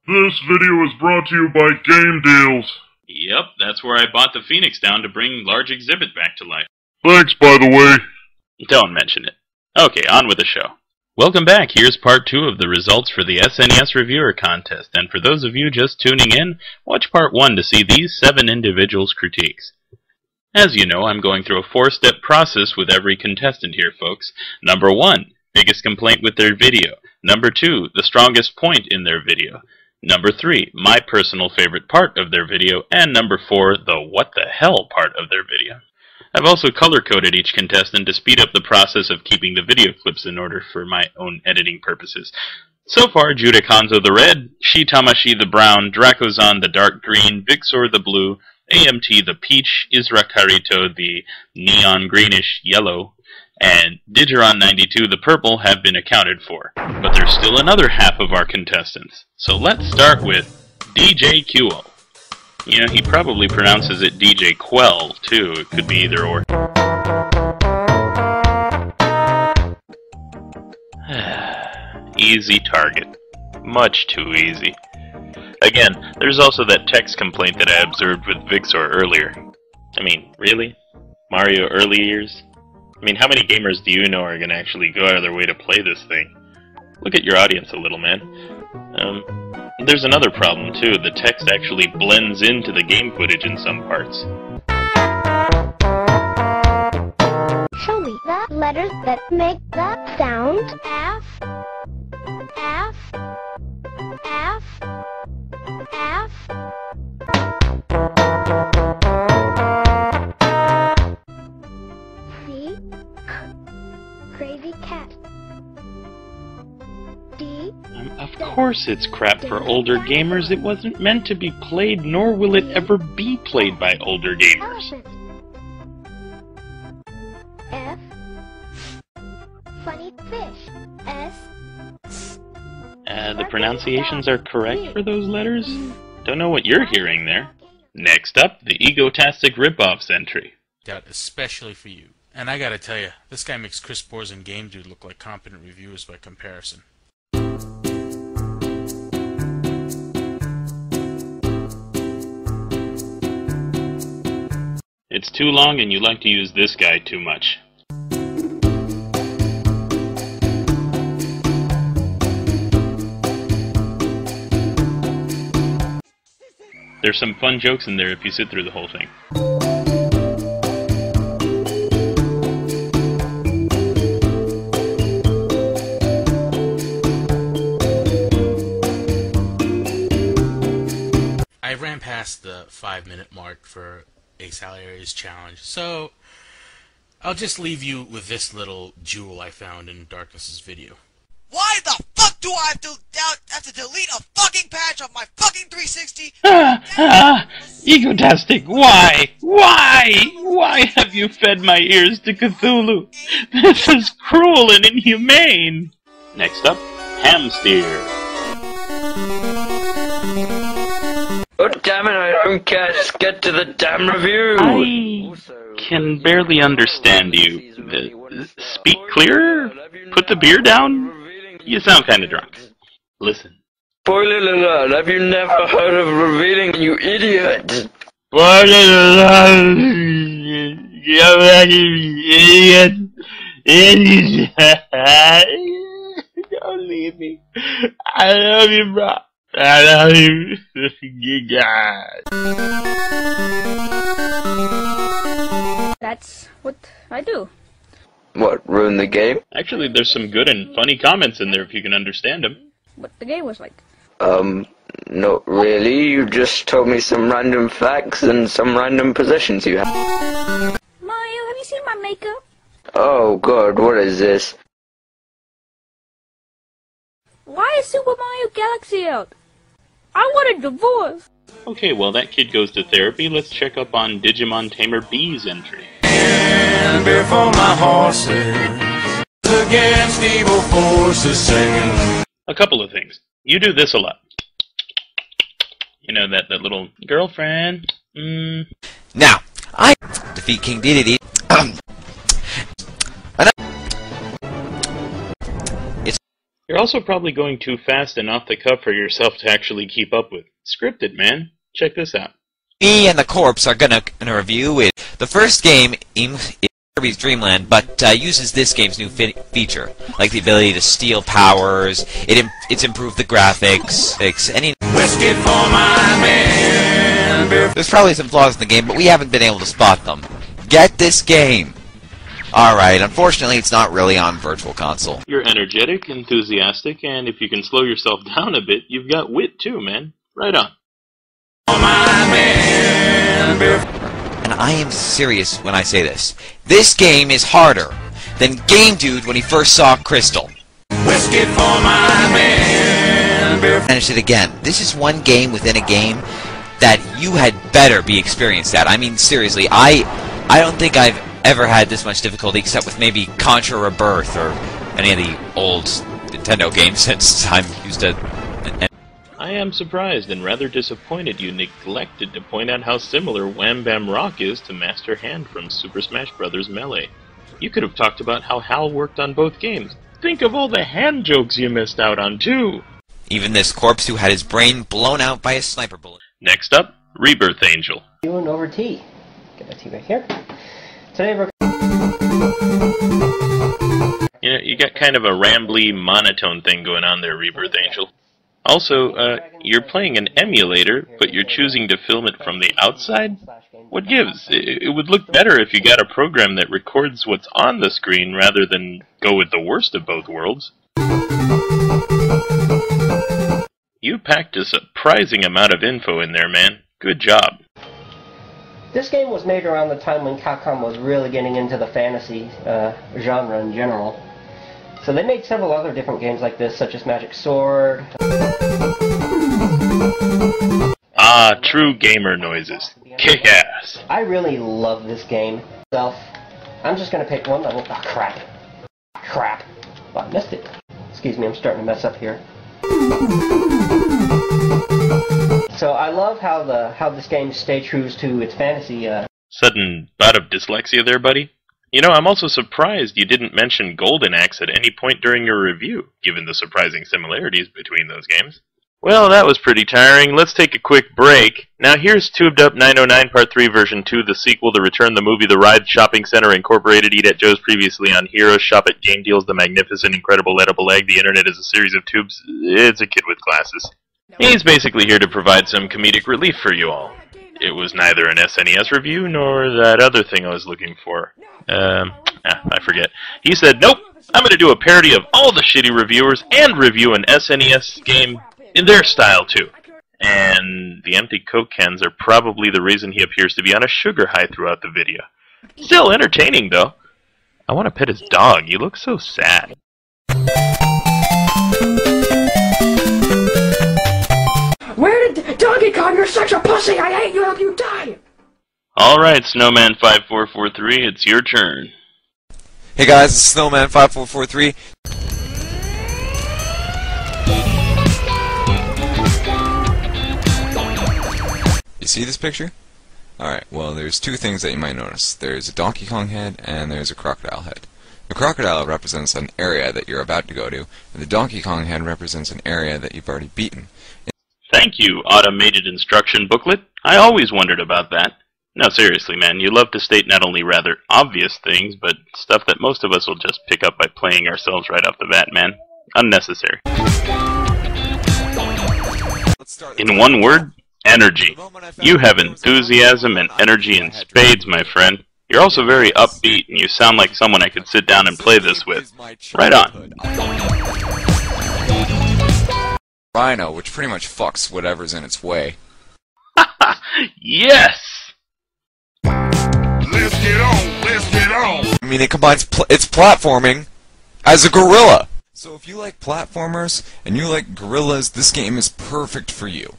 This video is brought to you by Game Deals. Yep, that's where I bought the Phoenix down to bring large exhibit back to life. Thanks, by the way. Don't mention it. Okay, on with the show. Welcome back. Here's part 2 of the results for the SNES Reviewer Contest, and for those of you just tuning in, watch part 1 to see these 7 individuals' critiques. As you know, I'm going through a 4-step process with every contestant here, folks. Number 1, biggest complaint with their video. Number 2, the strongest point in their video. Number 3, my personal favorite part of their video. And number 4, the what the hell part of their video. I've also color-coded each contestant to speed up the process of keeping the video clips in order for my own editing purposes. So far, Judah Konzo the red, Shitamashi the brown, Drakozan the dark green, Vixor the blue, AMT the peach, Isra Karito the neon greenish yellow, and Digeron92 the purple have been accounted for. But there's still another half of our contestants. So let's start with DJ QO. You know, he probably pronounces it DJ Quell, too. It could be either or. Easy target. Much too easy. Again, there's also that text complaint that I observed with Vixor earlier. I mean, really? Mario early years? I mean, how many gamers do you know are going to actually go out of their way to play this thing? Look at your audience a little, man. There's another problem, too. The text actually blends into the game footage in some parts. Show me the letters that make that sound. F, F, F, F. C, crazy cat. D. Of course it's crap for older gamers. It wasn't meant to be played, nor will it ever be played by older gamers. F. Funny fish. S. The pronunciations are correct for those letters? Don't know what you're hearing there. Next up, the egotastic rip-offs entry. Out especially for you. And I gotta tell you, this guy makes Chris Boers and Game Dude look like competent reviewers by comparison. It's too long and you like to use this guy too much. There's some fun jokes in there if you sit through the whole thing. I ran past the 5-minute mark for Asalieri's challenge, so I'll just leave you with this little jewel I found in Darkness's video. Why the fuck do I have to delete a fucking patch of my fucking 360? Egotastic, why? Why have you fed my ears to Cthulhu? This is cruel and inhumane. Next up, Hamsteer. Oh damn it, I don't care, just get to the damn review! I can barely understand you. Speak clearer? Put the beer down? You sound kinda drunk. Listen. Spoiler alert, have you never heard of revealing, you idiot? Spoiler alert! You idiot! Don't leave me. I love you, bro. I love you. That's what I do. What, ruin the game? Actually, there's some good and funny comments in there if you can understand them. What the game was like. Not really. You just told me some random facts and some random possessions you have. Mario, have you seen my makeup? Oh god, what is this? Why is Super Mario Galaxy out? I want a divorce. Okay, well that kid goes to therapy. Let's check up on Digimon Tamer B's entry. And before my horses against evil forces singing. A couple of things. You do this a lot. You know, that little girlfriend. Now, I defeat King Dedede. You're also probably going too fast and off the cuff for yourself to actually keep up with. Scripted, man. Check this out. Me and the Corpse are gonna review it. The first game is Kirby's Dream Land, but uses this game's new feature, like the ability to steal powers. It's improved the graphics. Whiskey for my man. There's probably some flaws in the game, but we haven't been able to spot them. Get this game. Alright, unfortunately it's not really on Virtual Console. You're energetic, enthusiastic, and if you can slow yourself down a bit, you've got wit too, man. Right on. My man. And I am serious when I say this. This game is harder than Game Dude when he first saw Crystal. Whiskey for my man. Finish it again. This is one game within a game that you had better be experienced at. I mean, seriously, I don't think I've ever had this much difficulty except with maybe Contra Rebirth or any of the old Nintendo games since I'm used to... I am surprised and rather disappointed you neglected to point out how similar Wham Bam Rock is to Master Hand from Super Smash Bros. Melee. You could have talked about how HAL worked on both games. Think of all the hand jokes you missed out on, too! Even this Corpse who had his brain blown out by a sniper bullet. Next up, Rebirth Angel. And over tea. Get my tea right here. Today we're... You know, you got kind of a rambly, monotone thing going on there, Rebirth Angel. Also, you're playing an emulator, but you're choosing to film it from the outside? What gives? It would look better if you got a program that records what's on the screen rather than go with the worst of both worlds. You packed a surprising amount of info in there, man. Good job. This game was made around the time when Capcom was really getting into the fantasy genre in general. So they made several other different games like this, such as Magic Sword. Ah, true gamer noises. Kick ass. I really love this game. I'm just gonna pick one level. Ah, crap. Crap. Oh, I missed it. Excuse me, I'm starting to mess up here. So I love how this game stays true to its fantasy. Sudden bout of dyslexia there, buddy? You know, I'm also surprised you didn't mention Golden Axe at any point during your review, given the surprising similarities between those games. Well, that was pretty tiring. Let's take a quick break. Now here's Tubed Up 909 Part 3 Version 2, the sequel, The Return, the movie, The Ride, Shopping Center, Incorporated, Eat at Joe's, previously on Heroes, Shop at Game Deals, The Magnificent, Incredible, Edible Egg, The Internet is a series of tubes. It's a kid with glasses. He's basically here to provide some comedic relief for you all. It was neither an SNES review nor that other thing I was looking for. I forget. He said, nope, I'm going to do a parody of all the shitty reviewers and review an SNES game in their style, too. And the empty Coke cans are probably the reason he appears to be on a sugar high throughout the video. Still entertaining, though. I want to pet his dog. He looks so sad. Where did Donkey Kong? You're such a pussy! I hate you! I hope you die! Alright, Snowman5443, it's your turn. Hey guys, it's Snowman5443. You see this picture? Alright, well there's two things that you might notice. There's a Donkey Kong head and there's a crocodile head. The crocodile represents an area that you're about to go to, and the Donkey Kong head represents an area that you've already beaten. Thank you, automated instruction booklet. I always wondered about that. No, seriously, man, you love to state not only rather obvious things, but stuff that most of us will just pick up by playing ourselves right off the bat, man. Unnecessary. In one word, energy. You have enthusiasm and energy in spades, my friend. You're also very upbeat, and you sound like someone I could sit down and play this with. Right on. Rhino, which pretty much fucks whatever's in its way. Yes! Let's get on, let's get on. I mean, it combines its platforming as a gorilla. So if you like platformers and you like gorillas, this game is perfect for you.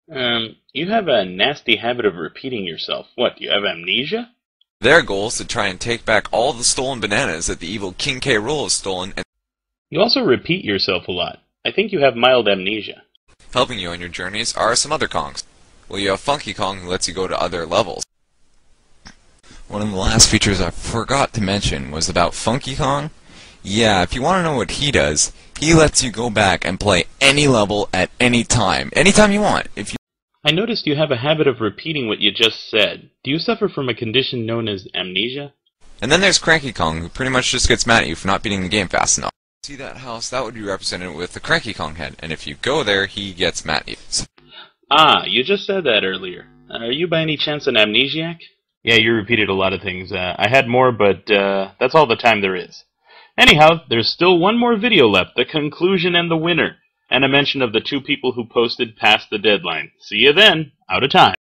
You have a nasty habit of repeating yourself. What, do you have amnesia? Their goal is to try and take back all the stolen bananas that the evil King K. Rool has stolen. And you also repeat yourself a lot. I think you have mild amnesia. helping you on your journeys are some other Kongs. Well, you have Funky Kong, who lets you go to other levels. One of the last features I forgot to mention was about Funky Kong. Yeah, if you want to know what he does, he lets you go back and play any level at any time. Anytime you want. I noticed you have a habit of repeating what you just said. Do you suffer from a condition known as amnesia? And then there's Cranky Kong, who pretty much just gets mad at you for not beating the game fast enough. See that house? That would be represented with the Cranky Kong head, and if you go there, he gets mad at you. Ah, you just said that earlier. Are you by any chance an amnesiac? Yeah, you repeated a lot of things. I had more, but that's all the time there is. Anyhow, there's still one more video left, the conclusion and the winner, and a mention of the 2 people who posted past the deadline. See you then, out of time.